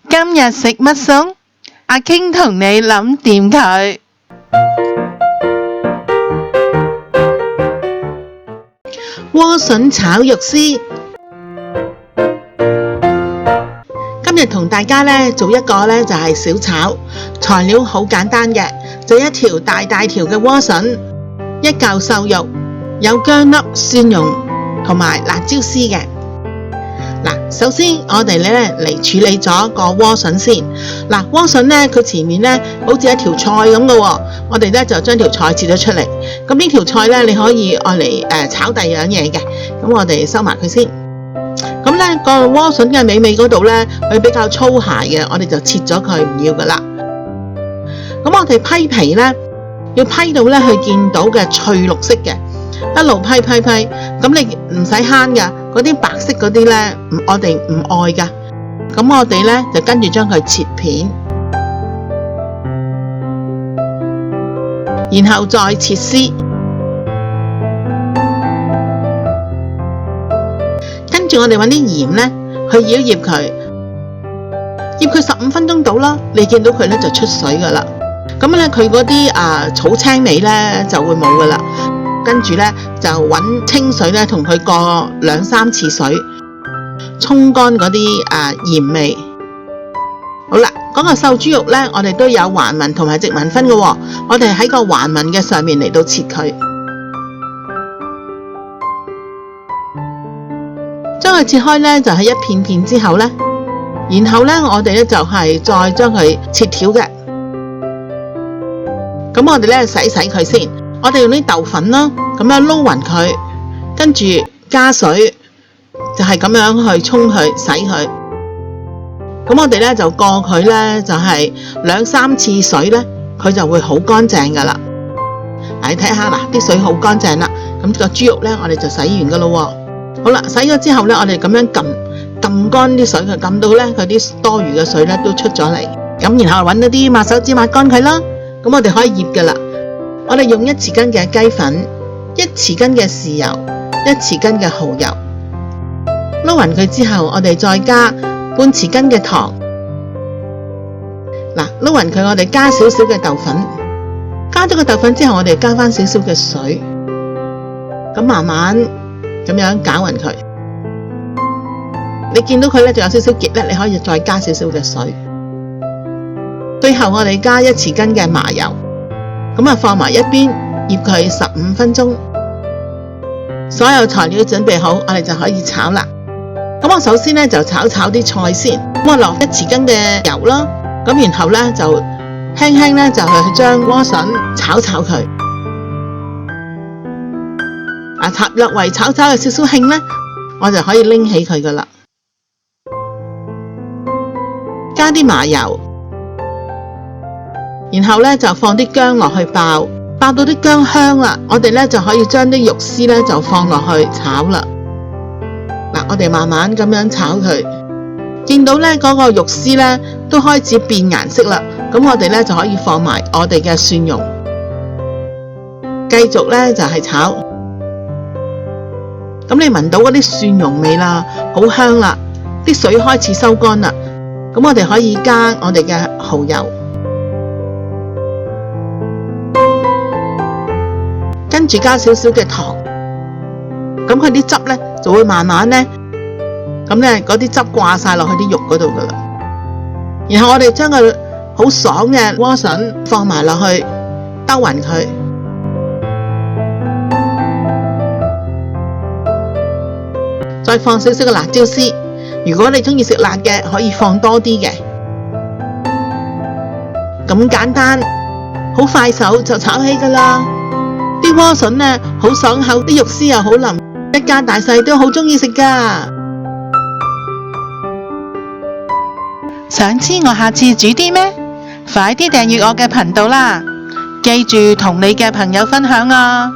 今日食乜餸？阿傾同你諗掂佢。萵筍炒肉絲。今日同大家呢做一個呢就係小炒，材料好簡單嘅，就一條大條嘅萵筍，一嚿瘦肉，有薑粒、蒜蓉同埋辣椒絲嘅。首先我哋呢嚟處理咗個萵筍先。萵筍呢佢前面呢好似一條菜咁嘅喎，我哋呢就將條菜切咗出嚟。咁呢條菜呢你可以愛嚟炒第二樣嘢嘅，咁我哋收埋佢先。咁呢個萵筍嘅尾嗰度呢，佢比較粗鞋嘅，我哋就切咗佢唔要噶啦。咁我哋批皮呢，要批到呢佢見到嘅翠綠色嘅，一路批。咁你唔使慳噶，嗰啲白色嗰啲呢，我哋唔愛噶。咁我哋呢，就跟住將佢切片，然後再切絲。跟住我哋揾啲鹽呢，去醃一醃佢，醃佢15分鐘到啦。你見到佢呢就出水噶啦。咁呢佢嗰啲草青味呢就會冇噶啦。跟住呢就揾清水呢同佢過2-3次水，沖乾嗰啲鹽味。好啦，嗰個瘦豬肉呢，我哋都有橫紋同埋直紋分嘅喎。我哋喺個橫紋嘅上面嚟到切佢。將佢切開呢，就係一片片之後呢，然後呢，我哋呢就係再將佢切條嘅。咁我哋呢洗佢先，我哋用啲豆粉啦，咁樣撈勻佢，跟住加水，就係咁樣去沖佢洗佢。咁我哋呢就過佢呢，就係2-3次水呢，佢就會好乾淨噶啦。你睇下嗱，啲水好乾淨啦，咁個豬肉呢，我哋就洗完噶咯。好啦，洗咗之後呢，我哋咁樣撳乾啲水，佢撳到呢，佢啲多餘嘅水呢都出咗嚟。咁然後揾一啲抹手紙抹乾佢啦。咁我哋可以醃噶啦。我哋用1匙羹嘅雞粉、1匙羹嘅豉油、1匙羹嘅蠔油，撈勻佢之後，我哋再加半匙羹嘅糖。撈勻佢，我哋加少少嘅豆粉。加咗個豆粉之後，我哋加翻少少嘅水，咁慢慢咁樣攪勻佢。你見到佢呢仲有少少結呢，你可以再加少少嘅水。最後我哋加1匙羹嘅麻油，咁放埋一邊醃佢15分鐘。所有材料準備好，我哋就可以炒啦。咁我首先呢就炒啲菜先，咁我落1匙羹嘅油啦，咁然後呢就輕輕呢就去將萵筍炒佢。略為炒有少少興呢，我就可以拎起佢噶啦。加啲麻油。然後呢就放啲薑落去爆到啲薑香啦，我哋呢就可以將啲肉絲呢就放落去炒啦。我哋慢慢咁樣炒佢，見到呢嗰個肉絲呢都開始變顏色啦，咁我哋呢就可以放埋我哋嘅蒜蓉，繼續呢就係炒。咁你聞到嗰啲蒜蓉味啦，好香啦，啲水開始收乾啦，咁我哋可以加我哋嘅蠔油。跟住加少少嘅糖，咁佢啲汁呢就會慢慢呢，咁呢嗰啲汁掛晒落去啲肉嗰度噶啦。然後我哋將佢好爽嘅萵筍放埋落去，兜勻佢，再放少少嘅辣椒絲。如果你中意食辣嘅，可以放多啲嘅。咁簡單，好快手就炒起噶啦。啲萵筍呢好爽口，啲肉絲又好腍，一家大細都好中意食噶。想知我下次煮啲咩？快啲訂閱我嘅頻道啦！記住同你嘅朋友分享啊！